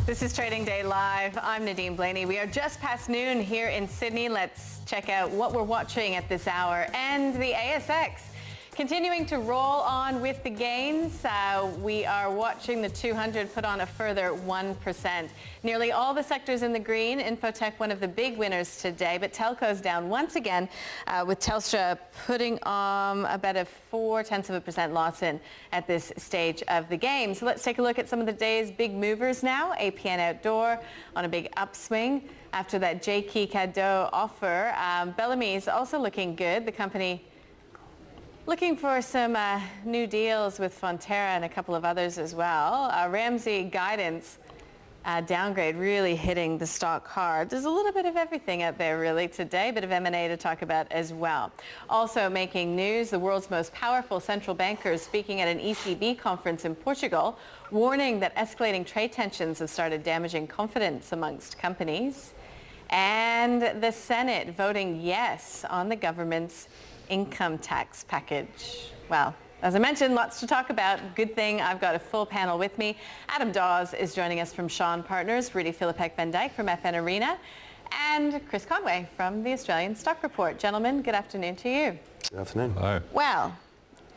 This is Trading Day Live. I'm Nadine Blaney. We are just past noon here in Sydney. Let's check out what we're watching at this hour. And the ASX continuing to roll on with the gains. We are watching the 200 put on a further 1%. Nearly all the sectors in the green. Infotech, one of the big winners today, but telco's down once again, with Telstra putting on about a 0.4% loss in at this stage of the game. So let's take a look at some of the day's big movers now. APN Outdoor on a big upswing after that J-Key Cadeau offer. Bellamy's also looking good. The company looking for some new deals with Fonterra and a couple of others as well. Ramsay Guidance downgrade really hitting the stock hard. There's a little bit of everything out there really today, a bit of M&A to talk about as well. Also making news, the world's most powerful central bankers speaking at an ECB conference in Portugal, warning that escalating trade tensions have started damaging confidence amongst companies. And the Senate voting yes on the government's income tax package. Well, as I mentioned, lots to talk about. Good thing I've got a full panel with me. Adam Dawes is joining us from Shaw & Partners, Rudy Philippek-Van Dyke from FN Arena, and Chris Conway from the Australian Stock Report. Gentlemen, good afternoon to you. Good afternoon. Hello. Well,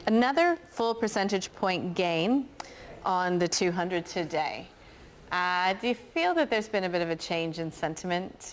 another full percentage point gain on the 200 today. Do you feel that there's been a bit of a change in sentiment,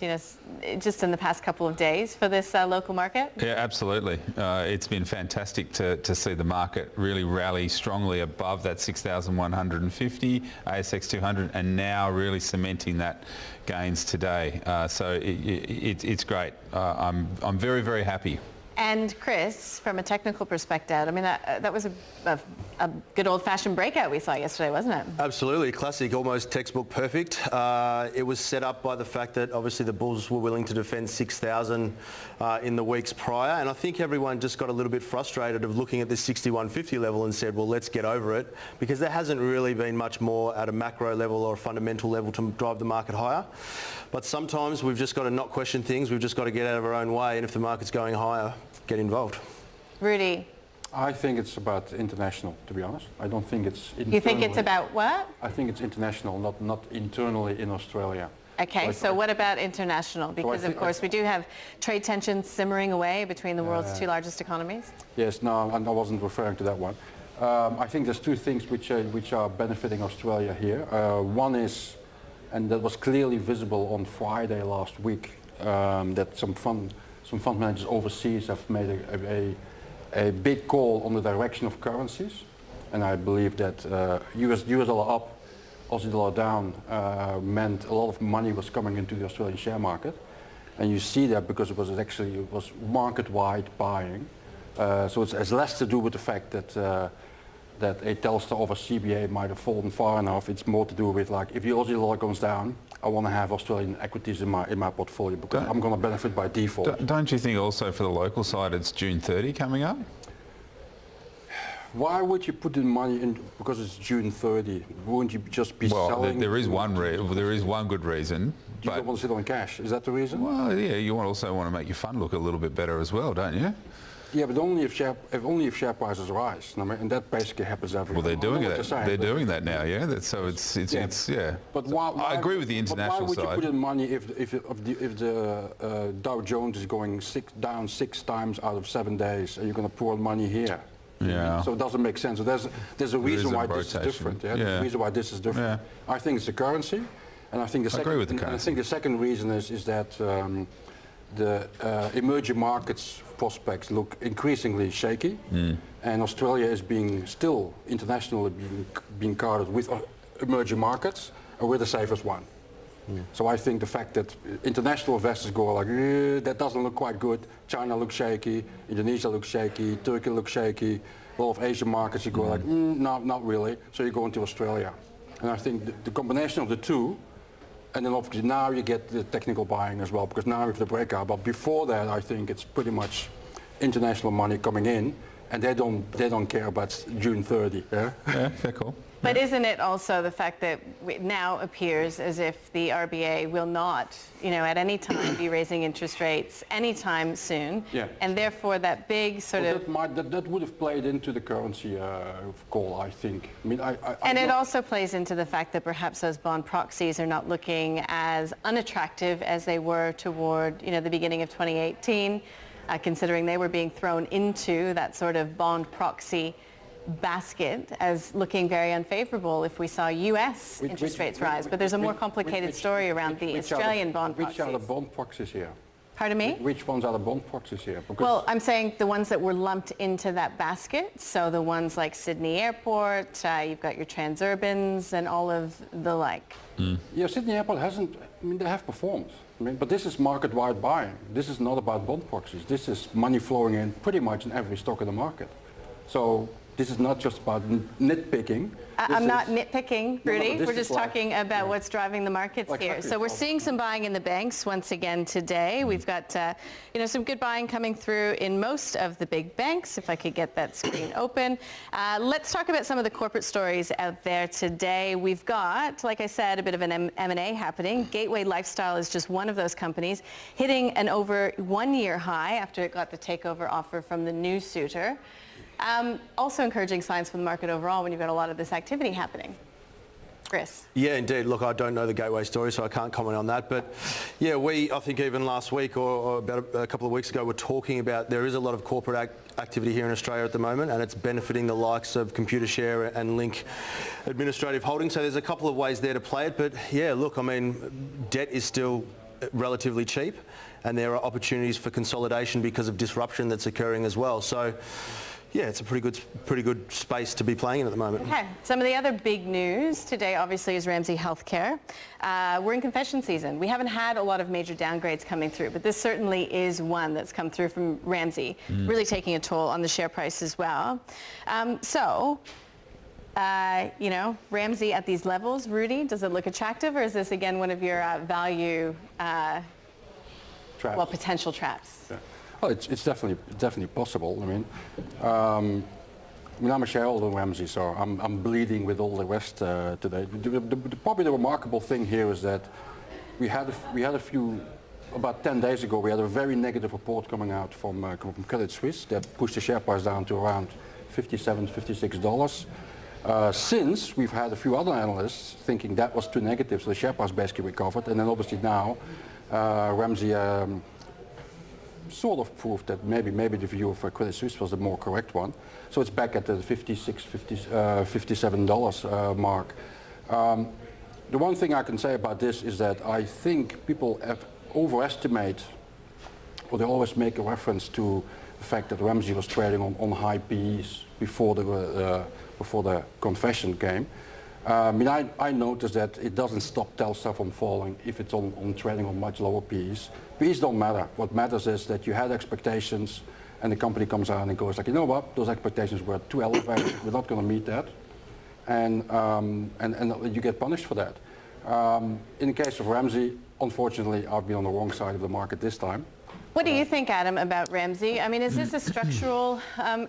just in the past couple of days for this local market? Yeah, absolutely. It's been fantastic to see the market really rally strongly above that 6,150 ASX 200 and now really cementing that gains today. So it's great. I'm very, very happy. And Chris, from a technical perspective, I mean, that was a good old-fashioned breakout we saw yesterday, wasn't it? Absolutely. Classic, almost textbook perfect. It was set up by the fact that obviously the bulls were willing to defend 6,000 in the weeks prior. And I think everyone just got a little bit frustrated of looking at this 6150 level and said, well, let's get over it, because there hasn't really been much more at a macro level or a fundamental level to drive the market higher. But sometimes we've just got to not question things. We've just got to get out of our own way. And if the market's going higher, get involved. Rudy? I think it's about international, to be honest. I don't think it's internally. You think it's about what? I think it's international, not internally in Australia. Okay, so what about international? Because of course we do have trade tensions simmering away between the world's two largest economies. Yes, no, I wasn't referring to that one. I think there's two things which are benefiting Australia here. One is, and that was clearly visible on Friday last week, that some fund managers overseas have made a big call on the direction of currencies, and I believe that US dollar up, Aussie dollar down meant a lot of money was coming into the Australian share market, and you see that because it was market-wide buying. So it has less to do with the fact that a Telstra over CBA might have fallen far enough. It's more to do with, like, if the Aussie dollar goes down, I want to have Australian equities in my portfolio because I'm going to benefit by default. Don't you think also for the local side it's June 30 coming up? Why would you put in money in because it's June 30? Wouldn't you just be selling? There is one good reason. You don't want to sit on cash. Is that the reason? Well, yeah. You also want to make your fund look a little bit better as well, don't you? Yeah, but only if share prices rise, and that basically happens every. Well, they're doing that. They're doing that now, yeah. It's yeah. But why, I agree with the international side. Why would you put in money if the Dow Jones is going down 6 times out of 7 days, and you're going to pour money here? Yeah. So it doesn't make sense. So there's a reason why this is different. Yeah. There's a reason why this is different. Yeah. I think it's the currency, and I think the second. I agree with the currency. And I think the second reason is that the emerging markets prospects look increasingly shaky, and Australia is still internationally being carded with emerging markets, and we're the safest one. So I think the fact that international investors go like, that doesn't look quite good. China looks shaky, Indonesia looks shaky, Turkey looks shaky. A lot of Asian markets you go like, no, not really. So you go into Australia, and I think the combination of the two. And then obviously now you get the technical buying as well, because now we have the breakout. But before that, I think it's pretty much international money coming in and they don't care about June 30. Yeah? Yeah, fair call. But isn't it also the fact that it now appears as if the RBA will not, at any time be raising interest rates anytime soon, Yeah. and therefore that big sort Well, of... that would have played into the currency call, I think. I mean, And it also plays into the fact that perhaps those bond proxies are not looking as unattractive as they were toward, the beginning of 2018, considering they were being thrown into that sort of bond proxy basket as looking very unfavorable if we saw U.S. interest rates rise. But there's a more complicated story around the Australian bond proxies. Which are the bond proxies here? Pardon me? Which ones are the bond proxies here? Because Well, I'm saying the ones that were lumped into that basket. So the ones like Sydney Airport, you've got your Transurbans and all of the like. yeah, Sydney Airport hasn't, they have performed. But this is market-wide buying. This is not about bond proxies. This is money flowing in pretty much in every stock in the market. So this is not just about nitpicking. I'm not nitpicking, Rudy. this We're is just like- talking about what's driving the markets Like here. factory So we're problems. seeing some buying in the banks once again today. We've got, some good buying coming through in most of the big banks. If I could get that screen open. Let's talk about some of the corporate stories out there today. We've got, like I said, a bit of an M&A happening. Gateway Lifestyle is just one of those companies hitting an over 1-year high after it got the takeover offer from the new suitor. Also encouraging signs for the market overall when you've got a lot of this activity happening. Chris. Yeah, indeed. Look, I don't know the Gateway story, so I can't comment on that. But yeah, I think even last week or about a couple of weeks ago, we're talking about there is a lot of corporate activity here in Australia at the moment, and it's benefiting the likes of Computershare and Link Administrative Holdings. So there's a couple of ways there to play it. But yeah, look, debt is still relatively cheap, and there are opportunities for consolidation because of disruption that's occurring as well. So yeah, it's a pretty good space to be playing in at the moment. Okay, some of the other big news today obviously is Ramsay Health Care. We're in confession season. We haven't had a lot of major downgrades coming through, but this certainly is one that's come through from Ramsay, really taking a toll on the share price as well. Ramsay at these levels, Rudy, does it look attractive, or is this again one of your value, traps. potential traps? Yeah. Well, it's definitely possible. I'm a shareholder in Ramsay, so I'm bleeding with all the rest today. Probably the remarkable thing here is that we had a few, about 10 days ago, we had a very negative report coming out from Credit Suisse that pushed the share price down to around $57, $56. Since we've had a few other analysts thinking that was too negative, so the share price basically recovered, and then obviously now Ramsay sort of proved that maybe the view of Credit Suisse was the more correct one. So it's back at the $57 mark. The one thing I can say about this is that I think people overestimate, or they always make a reference to the fact that Ramsay was trading on high PEs before the confession came. I noticed that it doesn't stop Telstra from falling if it's on trading on much lower PEs. PEs don't matter. What matters is that you had expectations and the company comes out and goes like, you know what, those expectations were too elevated, we're not going to meet that. And you get punished for that. In the case of Ramsay, unfortunately, I've been on the wrong side of the market this time. What do you think, Adam, about Ramsay? Is this a structural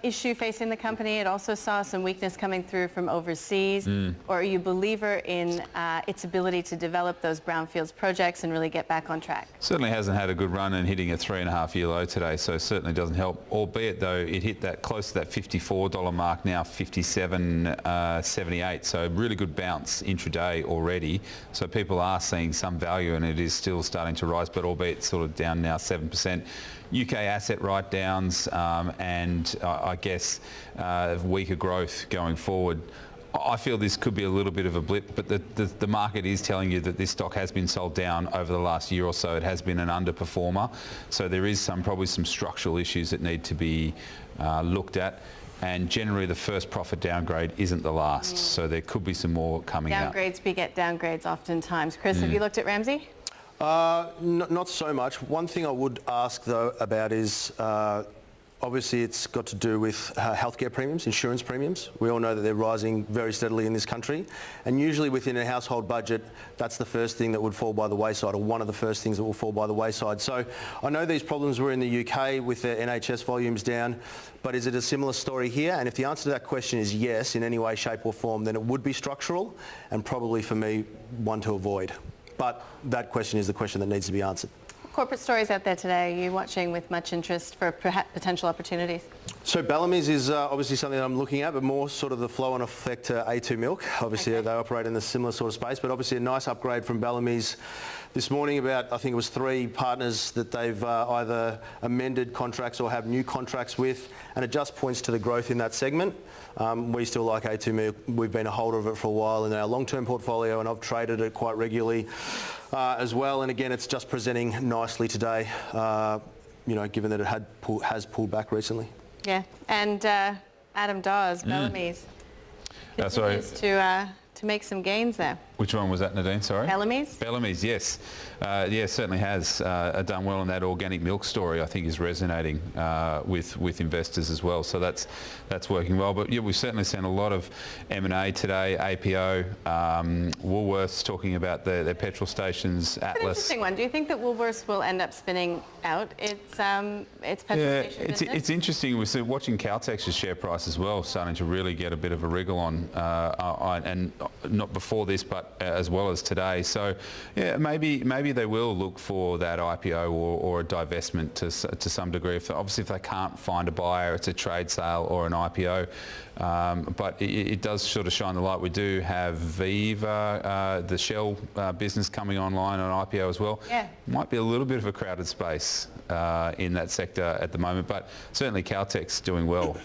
issue facing the company? It also saw some weakness coming through from overseas. Or are you a believer in its ability to develop those brownfields projects and really get back on track? Certainly hasn't had a good run and hitting a 3.5-year low today, so certainly doesn't help. Albeit though, it hit that close to that $54 mark now, 57.78. So really good bounce intraday already. So people are seeing some value, and it is still starting to rise, but albeit sort of down now 7%. UK asset write-downs and I guess weaker growth going forward. I feel this could be a little bit of a blip, but the market is telling you that this stock has been sold down over the last year or so. It has been an underperformer. So there is probably some structural issues that need to be looked at. And generally the first profit downgrade isn't the last. So there could be some more coming out. Downgrades beget downgrades oftentimes. Chris, have you looked at Ramsay? Not so much. One thing I would ask though about is Obviously, it's got to do with healthcare premiums, insurance premiums. We all know that they're rising very steadily in this country. And usually within a household budget, that's the first thing that would fall by the wayside, or one of the first things that will fall by the wayside. So I know these problems were in the UK with their NHS volumes down, but is it a similar story here? And if the answer to that question is yes, in any way, shape or form, then it would be structural, and probably for me, one to avoid. But that question is the question that needs to be answered. Corporate stories out there today, are you watching with much interest for potential opportunities? So Bellamy's is obviously something that I'm looking at, but more sort of the flow-on effect to A2 Milk. Obviously they operate in a similar sort of space, but obviously a nice upgrade from Bellamy's this morning. About, I think it was 3 partners that they've either amended contracts or have new contracts with, and it just points to the growth in that segment. We still like A2 Milk. We've been a holder of it for a while in our long-term portfolio, and I've traded it quite regularly as well. And again, it's just presenting nicely today, given that it has pulled back recently. Yeah, and Adam Dawes, Bellamy's, continues to make some gains there. Which one was that, Nadine? Sorry? Bellamy's? Bellamy's, yes. Certainly has done well, and that organic milk story, I think, is resonating with investors as well. So that's working well. But yeah, we've certainly seen a lot of M&A today. APO, Woolworths talking about their petrol stations, Atlas. It's an interesting one. Do you think that Woolworths will end up spinning out its petrol station business? It's interesting. We're watching Caltex's share price as well, starting to really get a bit of a wriggle on, and not before this, but as well as today. So yeah, maybe they will look for that IPO or a divestment to some degree. Obviously, if they can't find a buyer, it's a trade sale or an IPO. But it does sort of shine the light. We do have Viva, the Shell business, coming online on IPO as well. Yeah. Might be a little bit of a crowded space in that sector at the moment, but certainly Caltex doing well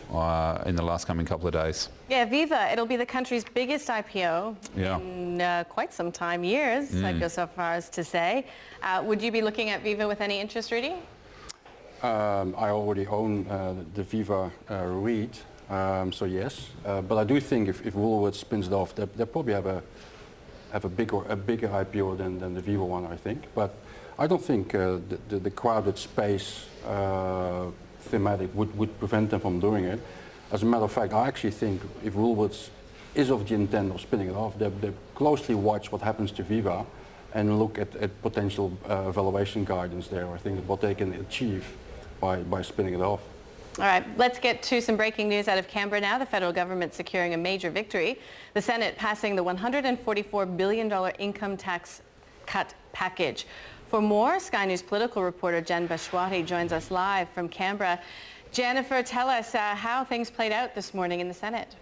in the last coming couple of days. Yeah, Viva, it'll be the country's biggest IPO in quite some time, years, I'd go so far as to say. Would you be looking at Viva with any interest, Rudy? I already own the Viva REIT, so yes. But I do think if Woolworths spins it off, they probably have a bigger IPO than the Viva one, I think. But I don't think the crowded space thematic would prevent them from doing it. As a matter of fact, I actually think if Woolworths is of the intent of spinning it off, they closely watch what happens to Viva and look at potential valuation guidance there. I think what they can achieve by spinning it off. All right, let's get to some breaking news out of Canberra now. The federal government securing a major victory. The Senate passing the $144 billion income tax cut package. For more, Sky News political reporter Jen Bashwati joins us live from Canberra. Jennifer, tell us how things played out this morning in the Senate.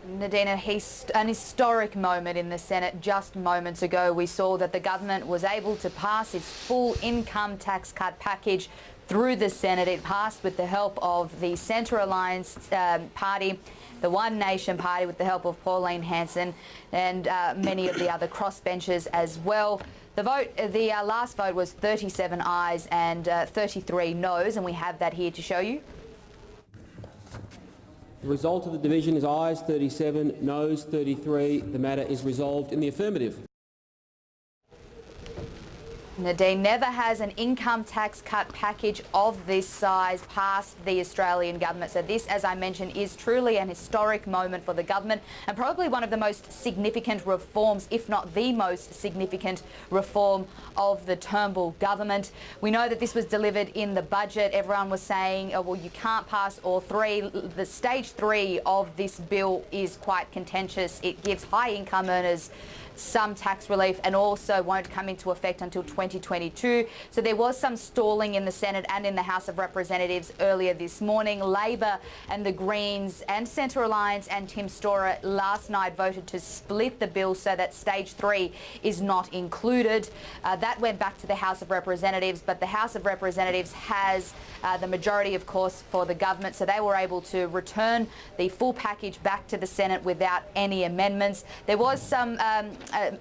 Nadine, an historic moment in the Senate. Just moments ago, we saw that the government was able to pass its full income tax cut package through the Senate. It passed with the help of the Centre Alliance Party, the One Nation Party, with the help of Pauline Hanson, and many of the other crossbenchers as well. The last vote was 37 ayes and 33 noes, and we have that here to show you. The result of the division is ayes 37, noes 33. The matter is resolved in the affirmative. Nadine, never has an income tax cut package of this size passed the Australian government. So this, as I mentioned, is truly an historic moment for the government and probably one of the most significant reforms, if not the most significant reform of the Turnbull government. We know that this was delivered in the budget. Everyone was saying, oh, well, you can't pass all three. The stage 3 of this bill is quite contentious. It gives high income earners some tax relief and also won't come into effect until 2022. So there was some stalling in the Senate and in the House of Representatives earlier this morning. Labor and the Greens and Centre Alliance and Tim Storer last night voted to split the bill so that stage 3 is not included. That went back to the House of Representatives, but the House of Representatives has the majority, of course, for the government, so they were able to return the full package back to the Senate without any amendments. There was some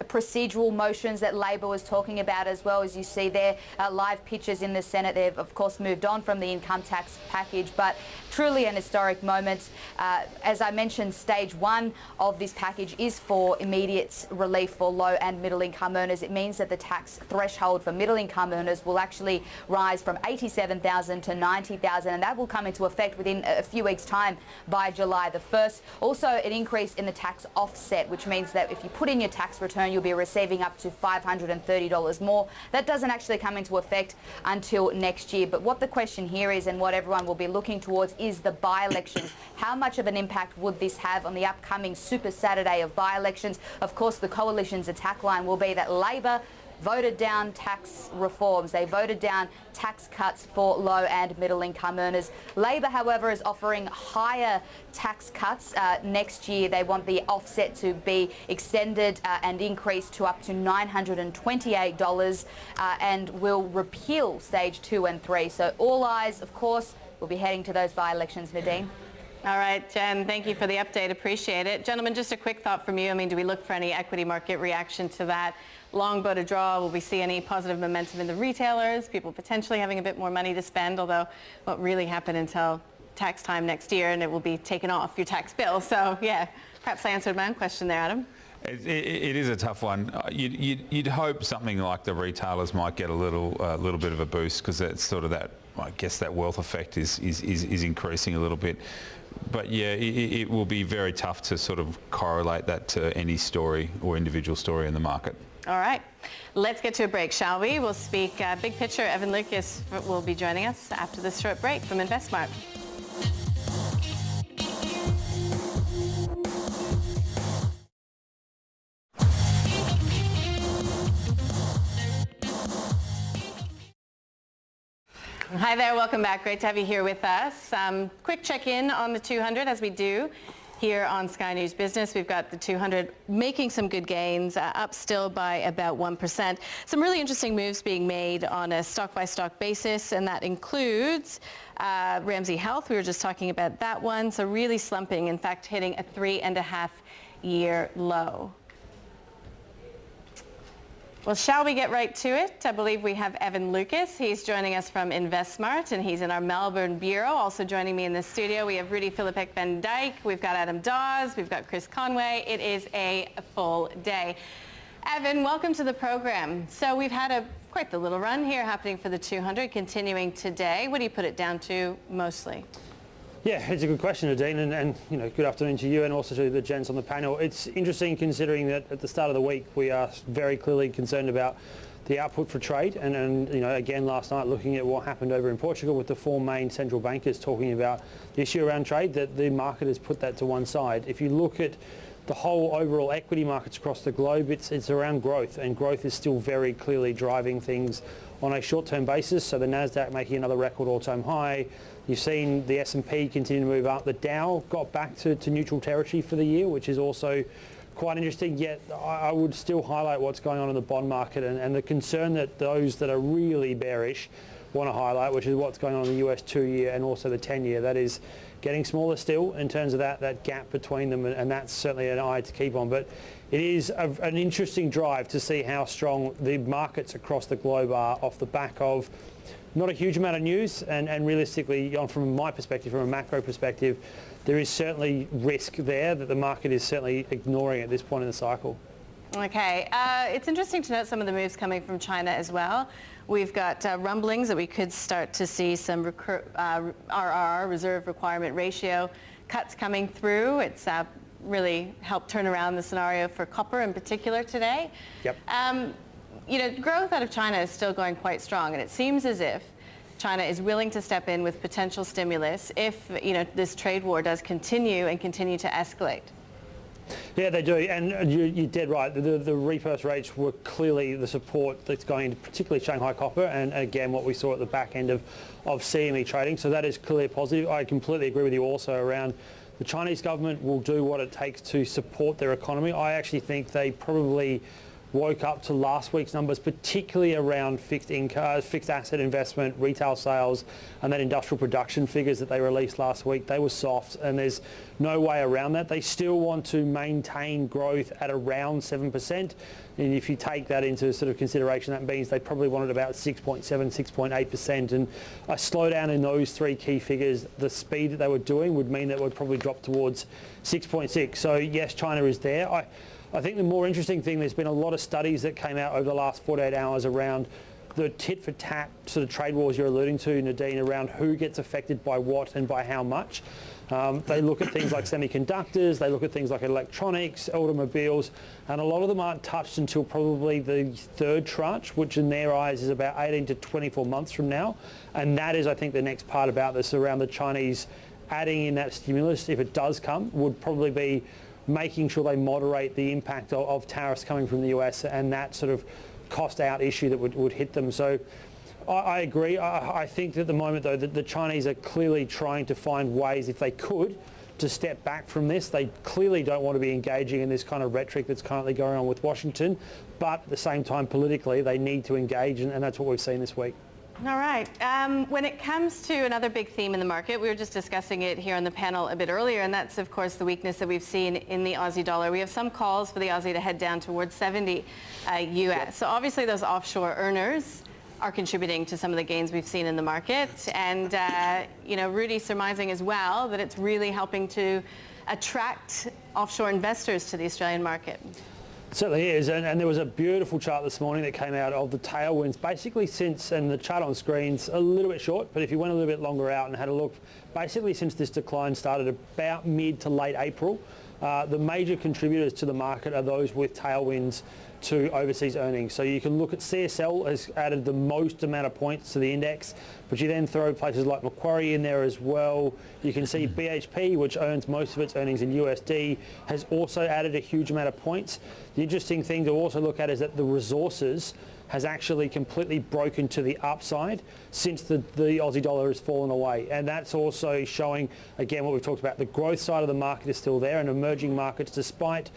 procedural motions that Labor was talking about as well. well, as you see there. Live pictures in the Senate. They've, of course, moved on from the income tax package, but truly an historic moment. As I mentioned, stage one of this package is for immediate relief for low and middle income earners. It means that the tax threshold for middle income earners will actually rise from $87,000 to $90,000, and that will come into effect within a few weeks' time by July the 1st. Also, an increase in the tax offset, which means that if you put in your tax return, you'll be receiving up to $530 more. That doesn't actually come into effect until next year. But what the question here is, and what everyone will be looking towards, is the by-elections. How much of an impact would this have on the upcoming Super Saturday of by-elections? Of course, the Coalition's attack line will be that Labor voted down tax reforms. They voted down tax cuts for low and middle income earners. Labor, however, is offering higher tax cuts next year. They want the offset to be extended and increased to up to $928 and will repeal stage 2 and 3. So all eyes, of course, will be heading to those by-elections, Nadine. All right, Jen, thank you for the update. Appreciate it. Gentlemen, just a quick thought from you. I mean, do we look for any equity market reaction to that? Long bow to draw, will we see any positive momentum in the retailers, people potentially having a bit more money to spend, although what really happen until tax time next year and it will be taken off your tax bill. So, yeah, perhaps I answered my own question there, Adam. It is a tough one. You'd hope something like the retailers might get a little bit of a boost, because that's sort of that, I guess, that wealth effect is increasing a little bit. But yeah, it will be very tough to sort of correlate that to any story or individual story in the market. All right, let's get to a break, shall we? We'll speak big picture. Evan Lucas will be joining us after this short break from InvestSmart. Hi there, welcome back. Great to have you here with us. Quick check-in on the 200 as we do here on Sky News Business. We've got the 200 making some good gains, up still by about 1%. Some really interesting moves being made on a stock-by-stock basis, and that includes Ramsay Health. We were just talking about that one. So really slumping, in fact, hitting a 3.5-year low. Well, shall we get right to it? I believe we have Evan Lucas. He's joining us from InvestSmart, and he's in our Melbourne bureau. Also joining me in the studio, we have Rudy Philippek-Van Dyke. We've got Adam Dawes. We've got Chris Conway. It is a full day. Evan, welcome to the program. So we've had quite the little run here happening for the 200, continuing today. What do you put it down to mostly? Yeah, it's a good question, Nadine, and you know, good afternoon to you and also to the gents on the panel. It's interesting considering that at the start of the week we are very clearly concerned about the output for trade, and you know, again last night looking at what happened over in Portugal with the 4 main central bankers talking about the issue around trade, that the market has put that to one side. If you look at the whole overall equity markets across the globe, it's around growth, and growth is still very clearly driving things on a short-term basis. So the Nasdaq making another record all-time high. You've seen the S&P continue to move up. The Dow got back to neutral territory for the year, which is also quite interesting. Yet I would still highlight what's going on in the bond market and the concern that those that are really bearish want to highlight, which is what's going on in the US 2-year and also the 10-year. That is getting smaller still in terms of that gap between them, and that's certainly an eye to keep on. But it is an interesting drive to see how strong the markets across the globe are off the back of not a huge amount of news, and realistically, from my perspective, from a macro perspective, there is certainly risk there that the market is certainly ignoring at this point in the cycle. Okay, it's interesting to note some of the moves coming from China as well. We've got rumblings that we could start to see some RR, reserve requirement ratio, cuts coming through. It's really helped turn around the scenario for copper in particular today. Yep. You know, growth out of China is still going quite strong, and it seems as if China is willing to step in with potential stimulus if, you know, this trade war does continue to escalate. Yeah, they do, and you're dead right. The reverse rates were clearly the support that's going into particularly Shanghai copper, and again what we saw at the back end of CME trading. So that is clearly positive. I completely agree with you also around the Chinese government will do what it takes to support their economy. I actually think they probably woke up to last week's numbers, particularly around fixed asset investment, retail sales, and then industrial production figures that they released last week. They were soft, and there's no way around that. They still want to maintain growth at around 7%. And if you take that into sort of consideration, that means they probably wanted about 6.7, 6.8%. And a slowdown in those three key figures, the speed that they were doing would mean that it would probably drop towards 6.6. So yes, China is there. I think the more interesting thing, there's been a lot of studies that came out over the last 48 hours around the tit-for-tat sort of trade wars you're alluding to, Nadine, around who gets affected by what and by how much. They look at things like semiconductors, they look at things like electronics, automobiles, and a lot of them aren't touched until probably the third tranche, which in their eyes is about 18 to 24 months from now. And that is, I think, the next part about this around the Chinese adding in that stimulus, if it does come, would probably be making sure they moderate the impact of tariffs coming from the US and that sort of cost out issue that would hit them. So I agree. I think at the moment, though, that the Chinese are clearly trying to find ways, if they could, to step back from this. They clearly don't want to be engaging in this kind of rhetoric that's currently going on with Washington, but at the same time, politically, they need to engage, and that's what we've seen this week. All right. When it comes to another big theme in the market, we were just discussing it here on the panel a bit earlier, and that's, of course, the weakness that we've seen in the Aussie dollar. We have some calls for the Aussie to head down towards 70 US. So obviously those offshore earners are contributing to some of the gains we've seen in the market. And, Rudy surmising as well that it's really helping to attract offshore investors to the Australian market. It certainly is, and there was a beautiful chart this morning that came out of the tailwinds basically since, and the chart on screen's a little bit short, but if you went a little bit longer out and had a look, basically since this decline started about mid to late April, the major contributors to the market are those with tailwinds to overseas earnings. So you can look at CSL has added the most amount of points to the index, but you then throw places like Macquarie in there as well. You can see BHP, which earns most of its earnings in USD, has also added a huge amount of points. The interesting thing to also look at is that the resources has actually completely broken to the upside since the Aussie dollar has fallen away. And that's also showing, again, what we've talked about. The growth side of the market is still there, and emerging markets, despite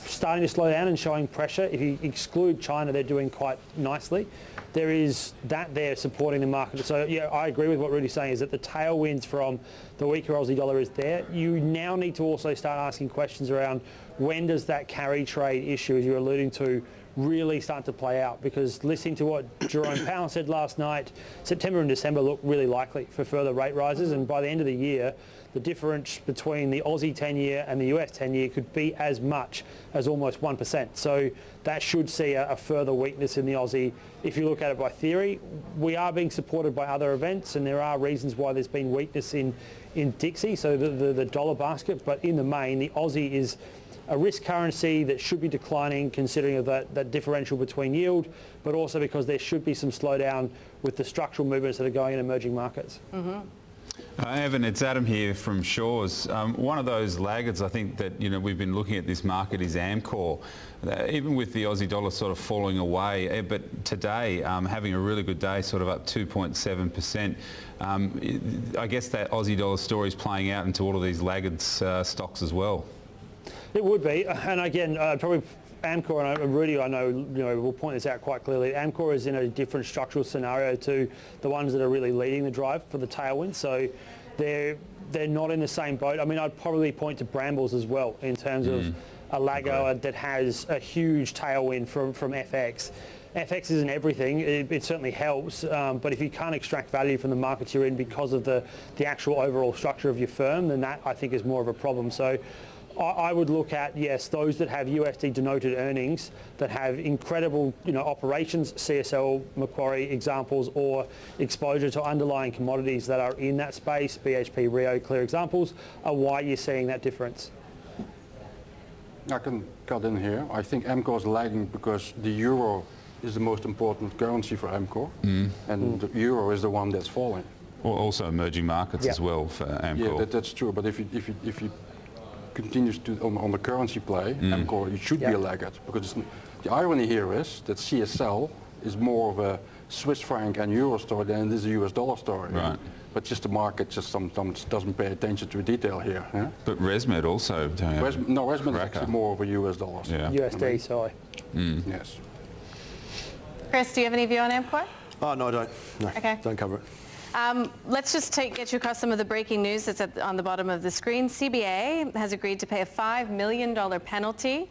starting to slow down and showing pressure, if you exclude China, they're doing quite nicely. There is that there supporting the market. So yeah, I agree with what Rudy's saying, is that the tailwinds from the weaker Aussie dollar is there. You now need to also start asking questions around when does that carry trade issue, as you're alluding to, really start to play out, because listening to what Jerome Powell said last night, September and December look really likely for further rate rises, and by the end of the year, the difference between the Aussie 10-year and the US 10-year could be as much as almost 1%. So that should see a further weakness in the Aussie. If you look at it by theory, we are being supported by other events, and there are reasons why there's been weakness in Dixie, so the dollar basket, but in the main, the Aussie is a risk currency that should be declining, considering of that differential between yield, but also because there should be some slowdown with the structural movements that are going in emerging markets. Mm-hmm. Evan, it's Adam here from Shores. One of those laggards, I think, that we've been looking at this market is Amcor. Even with the Aussie dollar sort of falling away, but today having a really good day, sort of up 2.7%. I guess that Aussie dollar story is playing out into all of these laggards stocks as well. It would be, and again, probably Amcor, and Rudy, I know, will point this out quite clearly. Amcor is in a different structural scenario to the ones that are really leading the drive for the tailwind. So they're not in the same boat. I mean, I'd probably point to Brambles as well in terms of a lagger that has a huge tailwind from FX. FX isn't everything. It certainly helps, but if you can't extract value from the markets you're in because of the actual overall structure of your firm, then that, I think, is more of a problem. So I would look at, yes, those that have USD denoted earnings that have incredible operations, CSL, Macquarie examples, or exposure to underlying commodities that are in that space, BHP, Rio, clear examples, are why you're seeing that difference. I can cut in here. I think Amcor is lagging because the euro is the most important currency for Amcor, and the euro is the one that's falling. Well, also emerging markets as well for Amcor. Yeah, that's true. But if you continues to on the currency play, Amcor, it should be a laggard, because the irony here is that CSL is more of a Swiss franc and euro story than it is a US dollar story. Right. but just the market just sometimes doesn't pay attention to detail here. Yeah? But ResMed also. ResMed is Cracker. actually more over US dollars. Yeah. USD, sorry. Yes. Chris, do you have any view on Amcor? Oh, no, I don't. No, Okay. don't cover it. Let's just get you across some of the breaking news that's on the bottom of the screen. CBA has agreed to pay a $5 million penalty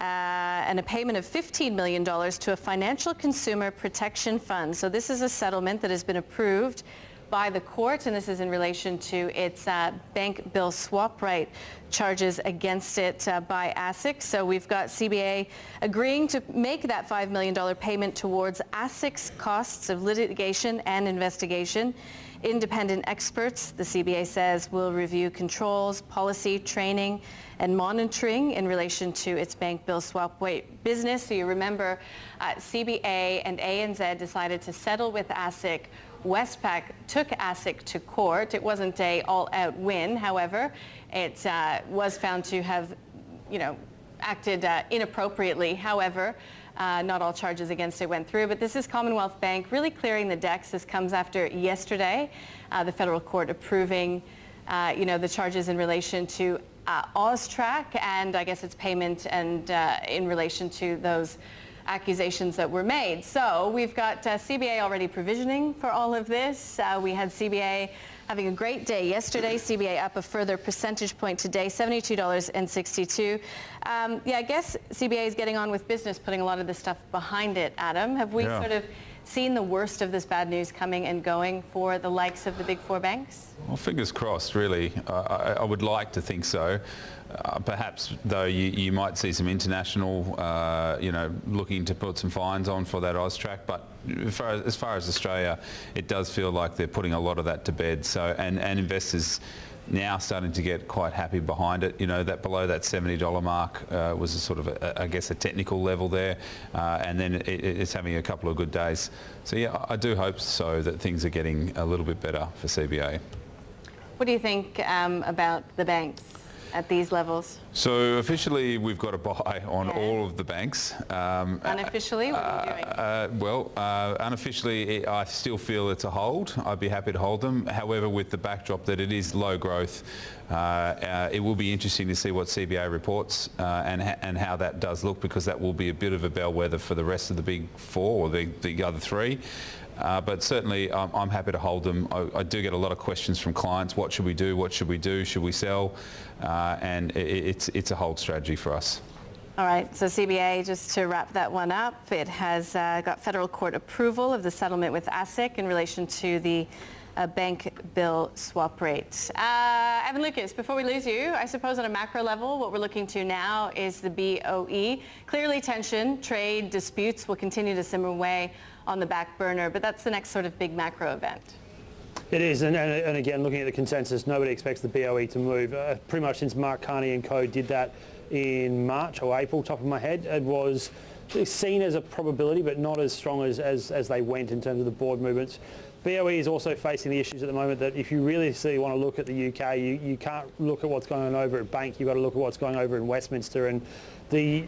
and a payment of $15 million to a financial consumer protection fund. So this is a settlement that has been approved by the court, and this is in relation to its bank bill swap right charges against it by ASIC. So we've got CBA agreeing to make that $5 million payment towards ASIC's costs of litigation and investigation. Independent experts, the CBA says, will review controls, policy, training, and monitoring in relation to its bank bill swap rate business. So you remember CBA and ANZ decided to settle with ASIC. Westpac took ASIC to court. It wasn't an all-out win, however. It was found to have, acted inappropriately. However, not all charges against it went through. But this is Commonwealth Bank really clearing the decks. This comes after yesterday, the federal court approving, the charges in relation to Austrac and I guess its payment and in relation to those accusations that were made. So we've got CBA already provisioning for all of this. We had CBA having a great day yesterday. CBA up a further percentage point today, $72.62. I guess CBA is getting on with business, putting a lot of this stuff behind it, Adam. Have we sort of seen the worst of this bad news coming and going for the likes of the big four banks? Well, fingers crossed, really. I would like to think so. Perhaps, though, you might see some international, looking to put some fines on for that Austrac. But as far as Australia, it does feel like they're putting a lot of that to bed. So, and investors now starting to get quite happy behind it. That below that $70 mark was a sort of, a technical level there. And then it's having a couple of good days. So, yeah, I do hope so that things are getting a little bit better for CBA. What do you think about the banks at these levels? So officially we've got a buy on all of the banks. Unofficially, what are you doing? Unofficially I still feel it's a hold. I'd be happy to hold them. However, with the backdrop that it is low growth, it will be interesting to see what CBA reports and how that does look, because that will be a bit of a bellwether for the rest of the big four or the other three. But certainly I'm happy to hold them. I do get a lot of questions from clients. What should we do? What should we do? Should we sell? And it's a hold strategy for us. All right, so CBA, just to wrap that one up, it has got federal court approval of the settlement with ASIC in relation to the bank bill swap rate. Evan Lucas, before we lose you, I suppose on a macro level, what we're looking to now is the BOE. Clearly tension, trade disputes will continue to simmer away on the back burner, but that's the next sort of big macro event. It is, and again, looking at the consensus, nobody expects the BOE to move. Pretty much since Mark Carney and co did that in March or April, top of my head, it was seen as a probability, but not as strong as they went in terms of the board movements. BOE is also facing the issues at the moment that if you really want to look at the UK, you can't look at what's going on over at Bank, you've got to look at what's going over in Westminster, and the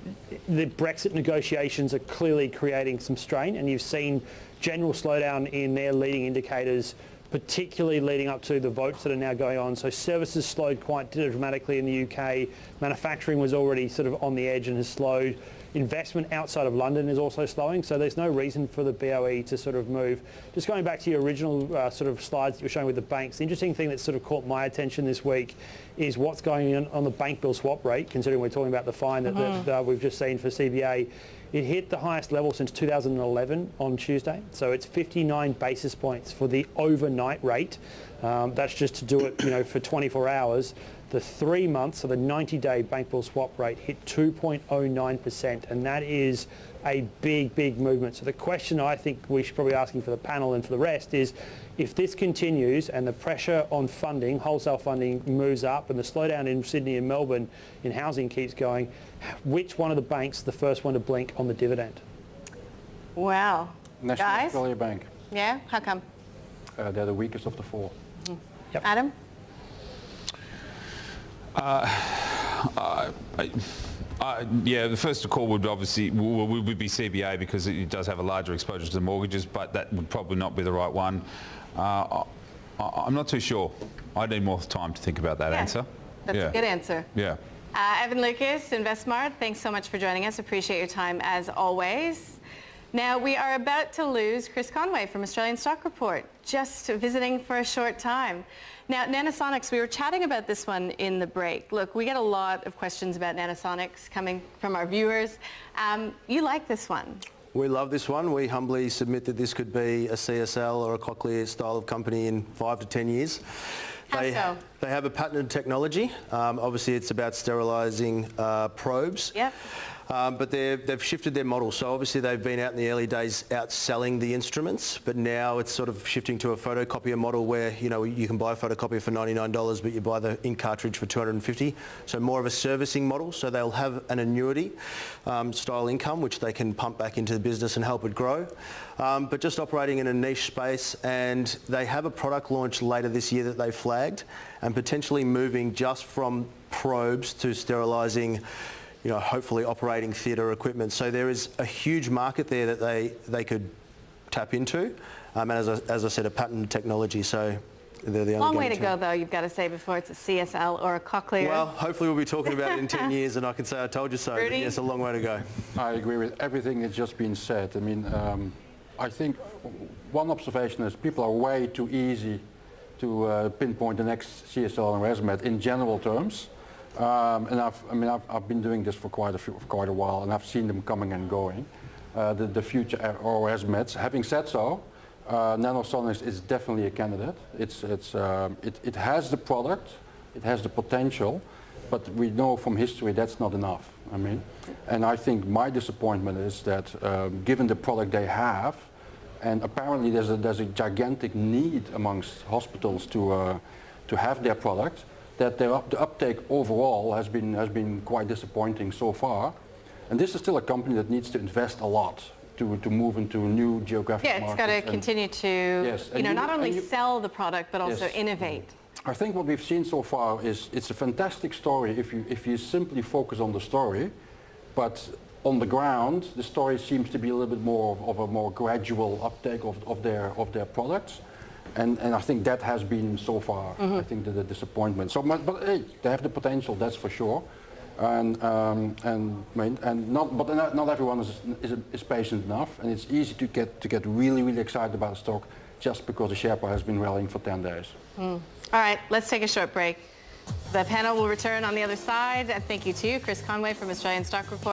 Brexit negotiations are clearly creating some strain, and you've seen general slowdown in their leading indicators, particularly leading up to the votes that are now going on. So services slowed quite dramatically in the UK. Manufacturing was already sort of on the edge and has slowed. Investment outside of London is also slowing, so there's no reason for the BOE to sort of move. Just going back to your original sort of slides that you were showing with the banks, the interesting thing that sort of caught my attention this week is what's going on the bank bill swap rate, considering we're talking about the fine that we've just seen for CBA. It hit the highest level since 2011 on Tuesday, so it's 59 basis points for the overnight rate. That's just to do it, for 24 hours. The 3 months, so the 90-day bank bill swap rate hit 2.09%, and that is a big movement. So the question I think we should probably be asking for the panel and for the rest is, if this continues and the pressure on funding, wholesale funding, moves up and the slowdown in Sydney and Melbourne in housing keeps going, which one of the banks is the first one to blink on the dividend? Wow. National Guys? Australia Bank. Yeah? How come? They're the weakest of the four. Yep. Adam? The first to call would obviously would be CBA, because it does have a larger exposure to the mortgages, but that would probably not be the right one. I'm not too sure. I need more time to think about that answer. That's a good answer. Yeah. Evan Lucas, InvestSmart, thanks so much for joining us. Appreciate your time as always. Now, we are about to lose Chris Conway from Australian Stock Report, just visiting for a short time. Now, Nanosonics, we were chatting about this one in the break. Look, we get a lot of questions about Nanosonics coming from our viewers. You like this one? We love this one. We humbly submit that this could be a CSL or a Cochlear style of company in 5 to 10 years. How so? They have a patented technology. Obviously, it's about sterilising probes. Yep. But they've shifted their model. So obviously they've been out in the early days out selling the instruments, but now it's sort of shifting to a photocopier model where, you know, you can buy a photocopier for $99, but you buy the ink cartridge for $250. So more of a servicing model. So they'll have an annuity style income, which they can pump back into the business and help it grow. But just operating in a niche space, and they have a product launch later this year that they flagged, and potentially moving just from probes to sterilising, you know, hopefully operating theatre equipment. So there is a huge market there that they could tap into. And as I said, a patented technology. So they're the only Long way game to go, though, you've got to say, before it's a CSL or a Cochlear. Well, hopefully we'll be talking about it in 10 years and I can say I told you so. But yes, a long way to go. I agree with everything that's just been said. I mean, I think one observation is people are way too easy to pinpoint the next CSL and ResMed in general terms. And I've been doing this for quite a while, and I've seen them coming and going. The future OS meds. Having said so, Nanosonics is definitely a candidate. It has the product, it has the potential, but we know from history that's not enough. I mean, and I think my disappointment is that given the product they have, and apparently there's a gigantic need amongst hospitals to have their product, that the uptake overall has been quite disappointing so far. And this is still a company that needs to invest a lot to move into new geographic markets. Yeah, it's got to continue to, you know, not only sell the product, but also innovate. I think what we've seen so far is it's a fantastic story if you simply focus on the story, but on the ground, the story seems to be a little bit more of a more gradual uptake of their products. And I think that has been so far, I think, the disappointment. So, but hey, they have the potential, that's for sure. Not everyone is patient enough, and it's easy to get really excited about a stock just because the share price has been rallying for 10 days. All right, let's take a short break. The panel will return on the other side. And thank you to you, Chris Conway from Australian Stock Report.